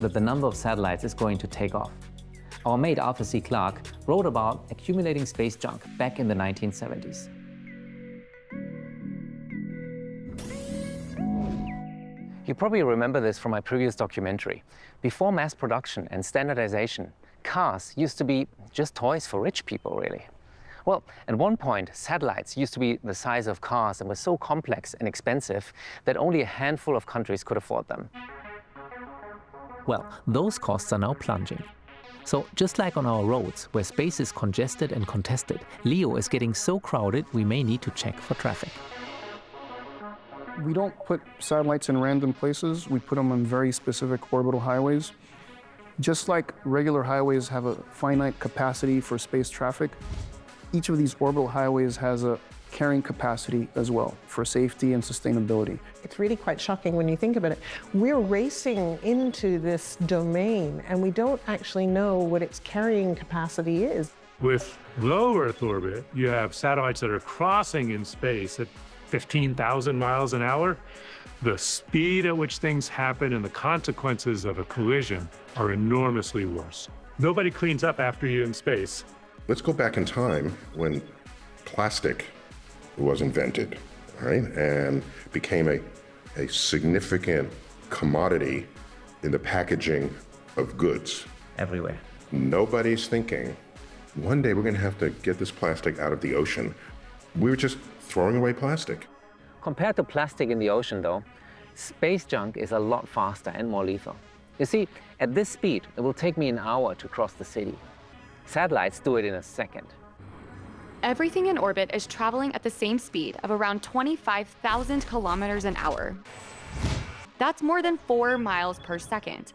that the number of satellites is going to take off. Our mate Arthur C. Clarke wrote about accumulating space junk back in the 1970s. You probably remember this from my previous documentary. Before mass production and standardization, cars used to be just toys for rich people, really. Well, at one point, satellites used to be the size of cars and were so complex and expensive that only a handful of countries could afford them. Well, those costs are now plunging. So just like on our roads, where space is congested and contested, LEO is getting so crowded we may need to check for traffic. We don't put satellites in random places. We put them on very specific orbital highways. Just like regular highways have a finite capacity for space traffic, each of these orbital highways has a carrying capacity as well for safety and sustainability. It's really quite shocking when you think about it. We're racing into this domain and we don't actually know what its carrying capacity is. With low Earth orbit, you have satellites that are crossing in space at 15,000 miles an hour. The speed at which things happen and the consequences of a collision are enormously worse. Nobody cleans up after you in space. Let's go back in time when plastic was invented, right? And became a significant commodity in the packaging of goods. Everywhere. Nobody's thinking, one day we're gonna have to get this plastic out of the ocean. We were just throwing away plastic. Compared to plastic in the ocean, though, space junk is a lot faster and more lethal. You see, at this speed, it will take me an hour to cross the city. Satellites do it in a second. Everything in orbit is traveling at the same speed of around 25,000 kilometers an hour. That's more than 4 miles per second.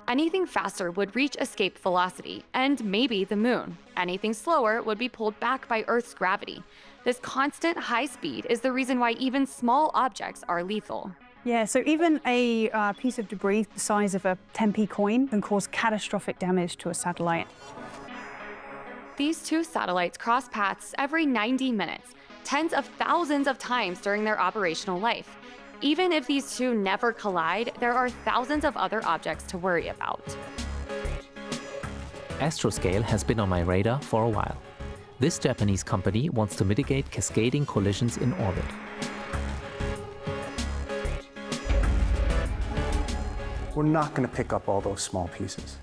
Anything faster would reach escape velocity and maybe the moon. Anything slower would be pulled back by Earth's gravity. This constant high speed is the reason why even small objects are lethal. Yeah, so even a piece of debris the size of a 10p coin can cause catastrophic damage to a satellite. These two satellites cross paths every 90 minutes, tens of thousands of times during their operational life. Even if these two never collide, there are thousands of other objects to worry about. Astroscale has been on my radar for a while. This Japanese company wants to mitigate cascading collisions in orbit. We're not going to pick up all those small pieces.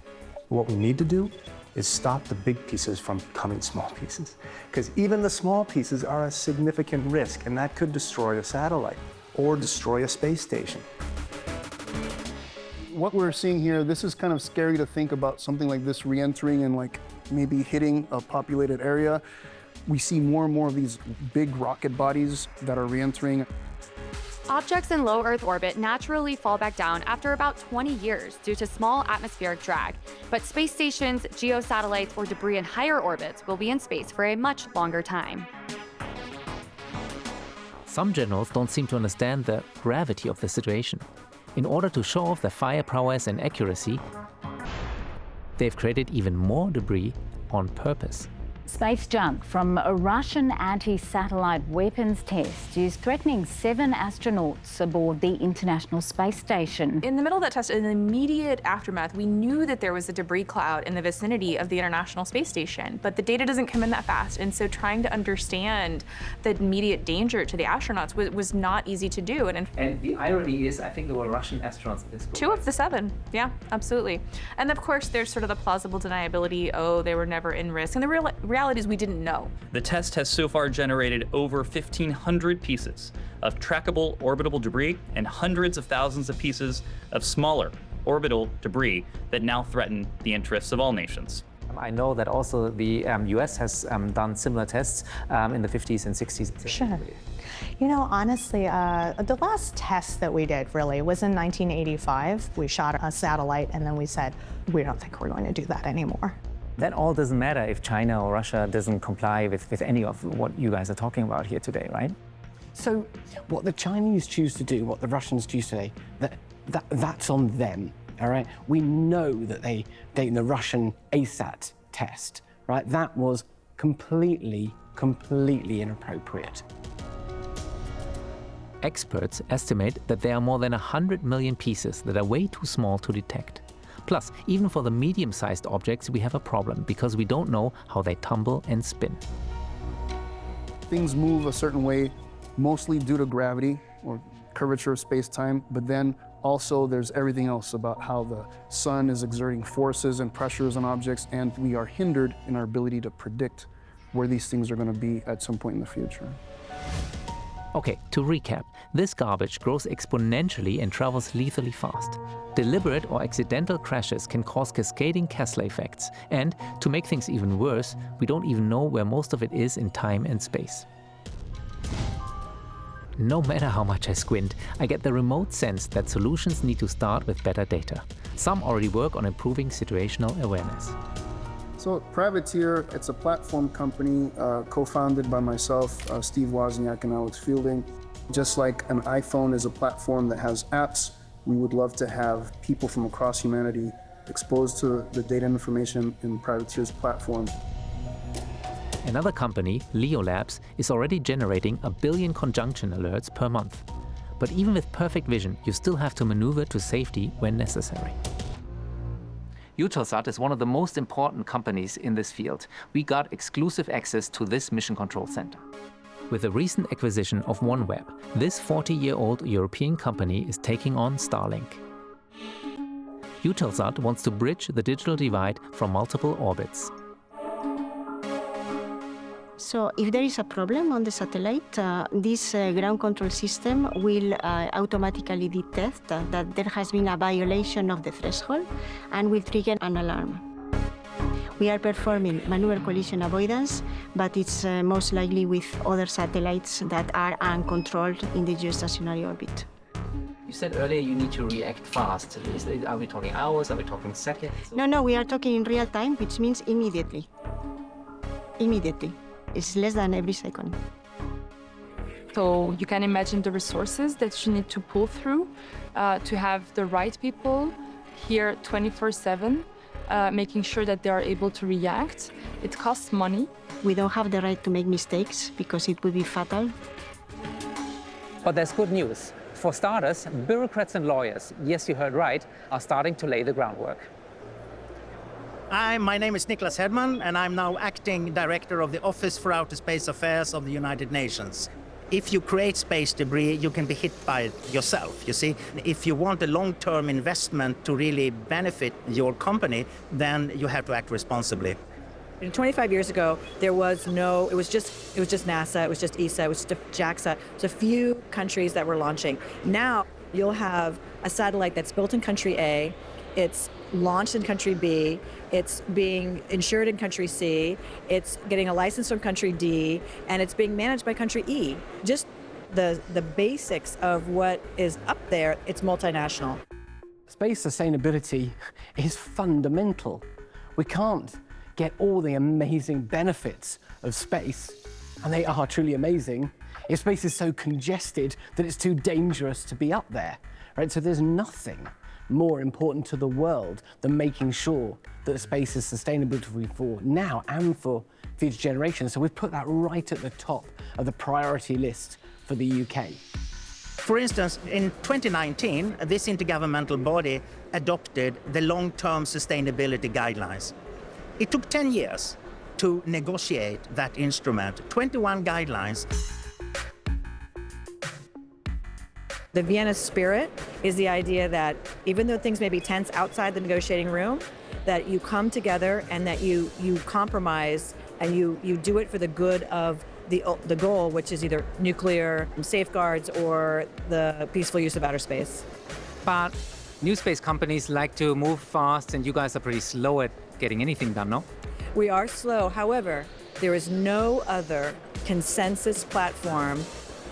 What we need to do is stop the big pieces from becoming small pieces. Because even the small pieces are a significant risk, and that could destroy a satellite or destroy a space station. What we're seeing here, this is kind of scary to think about something like this re-entering and like maybe hitting a populated area. We see more and more of these big rocket bodies that are re-entering. Objects in low Earth orbit naturally fall back down after about 20 years due to small atmospheric drag. But space stations, geosatellites, or debris in higher orbits will be in space for a much longer time. Some generals don't seem to understand the gravity of the situation. In order to show off their fire prowess and accuracy, they've created even more debris on purpose. Space junk from a Russian anti-satellite weapons test is threatening 7 astronauts aboard the International Space Station. In the middle of that test, in the immediate aftermath, we knew that there was a debris cloud in the vicinity of the International Space Station, but the data doesn't come in that fast, and so trying to understand the immediate danger to the astronauts was not easy to do. And the irony is, I think there were Russian astronauts in this group. 2 of the 7, yeah, absolutely. And of course, there's sort of the plausible deniability, oh, they were never in risk, and the reality is we didn't know. The test has so far generated over 1,500 pieces of trackable orbitable debris and hundreds of thousands of pieces of smaller orbital debris that now threaten the interests of all nations. I know that also the US has done similar tests in the 50s and 60s. Sure. You know, honestly, the last test that we did really was in 1985. We shot a satellite and then we said, we don't think we're going to do that anymore. That all doesn't matter if China or Russia doesn't comply with any of what you guys are talking about here today, right? So what the Chinese choose to do, what the Russians choose to do, that's on them, all right? We know that they the Russian ASAT test, right? That was completely inappropriate. Experts estimate that there are more than 100 million pieces that are way too small to detect. Plus, even for the medium-sized objects, we have a problem because we don't know how they tumble and spin. Things move a certain way, mostly due to gravity or curvature of space-time, but then also there's everything else about how the sun is exerting forces and pressures on objects, and we are hindered in our ability to predict where these things are going to be at some point in the future. Okay, to recap, this garbage grows exponentially and travels lethally fast. Deliberate or accidental crashes can cause cascading Kessler effects, and to make things even worse, we don't even know where most of it is in time and space. No matter how much I squint, I get the remote sense that solutions need to start with better data. Some already work on improving situational awareness. So Privateer, it's a platform company co-founded by myself, Steve Wozniak, and Alex Fielding. Just like an iPhone is a platform that has apps, we would love to have people from across humanity exposed to the data and information in Privateer's platform. Another company, Leo Labs, is already generating 1 billion conjunction alerts per month. But even with perfect vision, you still have to maneuver to safety when necessary. Eutelsat is one of the most important companies in this field. We got exclusive access to this mission control center. With the recent acquisition of OneWeb, this 40-year-old European company is taking on Starlink. Eutelsat wants to bridge the digital divide from multiple orbits. So if there is a problem on the satellite, this ground control system will automatically detect that there has been a violation of the threshold and will trigger an alarm. We are performing maneuver collision avoidance, but it's most likely with other satellites that are uncontrolled in the geostationary orbit. You said earlier you need to react fast. Are we talking hours? Are we talking seconds? No, we are talking in real time, which means immediately. Immediately. It's less than every second. So you can imagine the resources that you need to pull through to have the right people here 24/7, making sure that they are able to react. It costs money. We don't have the right to make mistakes because it would be fatal. But there's good news. For starters, bureaucrats and lawyers, yes, you heard right, are starting to lay the groundwork. My name is Niklas Hedman, and I'm now acting director of the Office for Outer Space Affairs of the United Nations. If you create space debris, you can be hit by it yourself, you see. If you want a long-term investment to really benefit your company, then you have to act responsibly. 25 years ago, it was just NASA, it was just ESA, it was just JAXA. It's a few countries that were launching. Now you'll have a satellite that's built in country A, it's launched in country B, it's being insured in country C, it's getting a license from country D, and it's being managed by country E. Just the basics of what is up there, it's multinational. Space sustainability is fundamental. We can't get all the amazing benefits of space, and they are truly amazing, if space is so congested that it's too dangerous to be up there, right? So there's nothing more important to the world than making sure that space is sustainable for now and for future generations. So we've put that right at the top of the priority list for the UK. For instance, in 2019, this intergovernmental body adopted the long-term sustainability guidelines. It took 10 years to negotiate that instrument, 21 guidelines. The Vienna spirit is the idea that even though things may be tense outside the negotiating room, that you come together and that you compromise and you do it for the good of the goal, which is either nuclear safeguards or the peaceful use of outer space. But new space companies like to move fast, and you guys are pretty slow at getting anything done, no? We are slow. However, there is no other consensus platform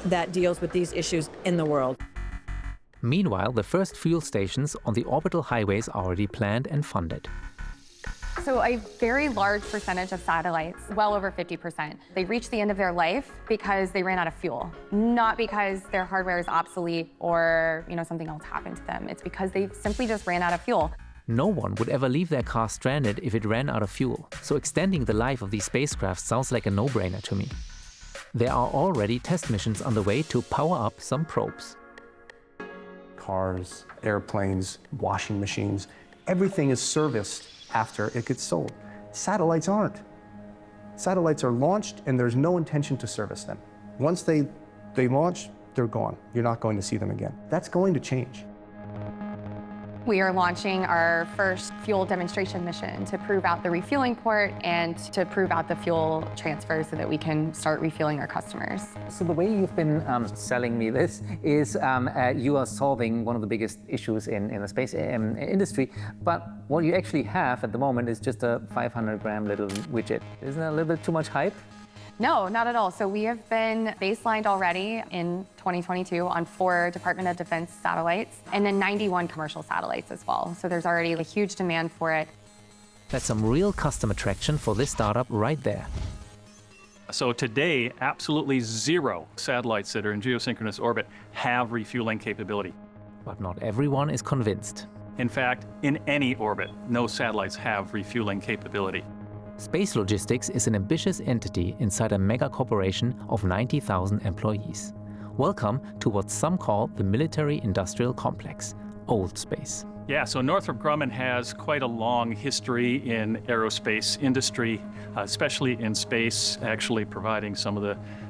that deals with these issues in the world. Meanwhile, the first fuel stations on the orbital highways are already planned and funded. So a very large percentage of satellites, well over 50%, they reach the end of their life because they ran out of fuel, not because their hardware is obsolete or something else happened to them. It's because they simply just ran out of fuel. No one would ever leave their car stranded if it ran out of fuel, so extending the life of these spacecraft sounds like a no-brainer to me. There are already test missions underway to power up some probes. Cars, airplanes, washing machines, everything is serviced after it gets sold. Satellites aren't. Satellites are launched and there's no intention to service them. Once they launch, they're gone. You're not going to see them again. That's going to change. We are launching our first fuel demonstration mission to prove out the refueling port and to prove out the fuel transfer so that we can start refueling our customers. So the way you've been selling me this is you are solving one of the biggest issues in the space industry, but what you actually have at the moment is just a 500-gram little widget. Isn't that a little bit too much hype? No, not at all. So we have been baselined already in 2022 on 4 Department of Defense satellites and then 91 commercial satellites as well. So there's already a huge demand for it. That's some real customer traction for this startup right there. So today, absolutely 0 satellites that are in geosynchronous orbit have refueling capability. But not everyone is convinced. In fact, in any orbit, no satellites have refueling capability. Space Logistics is an ambitious entity inside a mega corporation of 90,000 employees. Welcome to what some call the military-industrial complex, old space. Yeah, so Northrop Grumman has quite a long history in aerospace industry, especially in space, actually providing some of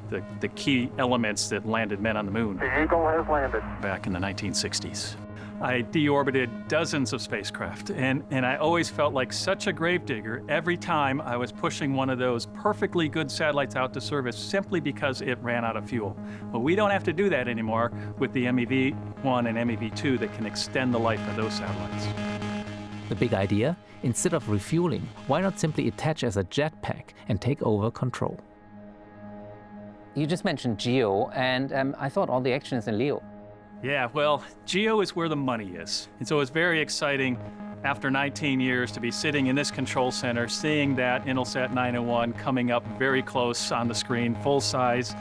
the key elements that landed men on the moon. The Eagle has landed. Back in the 1960s. I deorbited dozens of spacecraft, and I always felt like such a gravedigger every time I was pushing one of those perfectly good satellites out to service simply because it ran out of fuel. But we don't have to do that anymore with the MEV-1 and MEV-2 that can extend the life of those satellites. The big idea? Instead of refueling, why not simply attach as a jetpack and take over control? You just mentioned GEO, and I thought all the action is in LEO. Yeah, well, GEO is where the money is. And so it's very exciting after 19 years to be sitting in this control center, seeing that Intelsat 901 coming up very close on the screen, full size,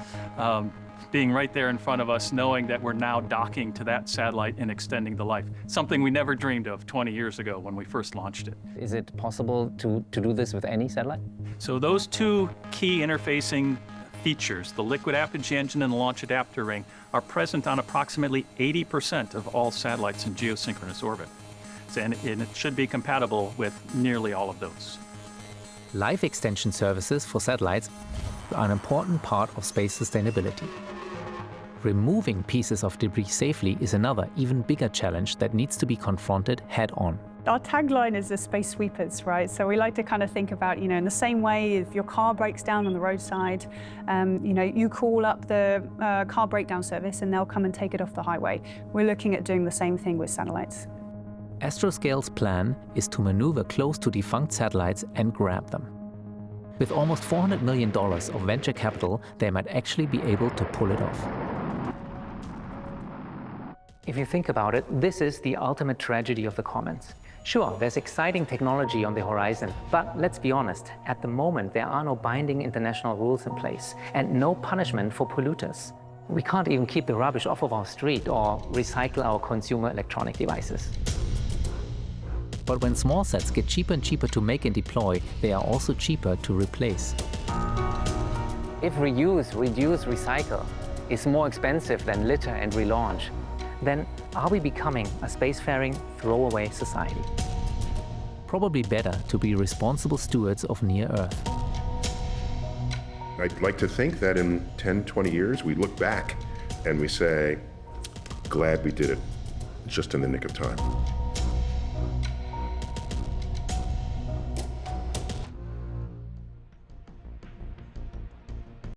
being right there in front of us, knowing that we're now docking to that satellite and extending the life. Something we never dreamed of 20 years ago when we first launched it. Is it possible to do this with any satellite? So those 2 key interfacing features, the liquid apogee engine and the launch adapter ring, are present on approximately 80% of all satellites in geosynchronous orbit. And it should be compatible with nearly all of those. Life extension services for satellites are an important part of space sustainability. Removing pieces of debris safely is another, even bigger challenge that needs to be confronted head-on. Our tagline is the space sweepers, right? So we like to kind of think about, in the same way, if your car breaks down on the roadside, you call up the car breakdown service and they'll come and take it off the highway. We're looking at doing the same thing with satellites. Astroscale's plan is to maneuver close to defunct satellites and grab them. With almost $400 million of venture capital, they might actually be able to pull it off. If you think about it, this is the ultimate tragedy of the commons. Sure, there's exciting technology on the horizon, but let's be honest, at the moment there are no binding international rules in place and no punishment for polluters. We can't even keep the rubbish off of our street or recycle our consumer electronic devices. But when small sets get cheaper and cheaper to make and deploy, they are also cheaper to replace. If reuse, reduce, recycle is more expensive than litter and relaunch, then are we becoming a spacefaring throwaway society? Probably better to be responsible stewards of near Earth. I'd like to think that in 10, 20 years, we look back and we say, glad we did it just in the nick of time.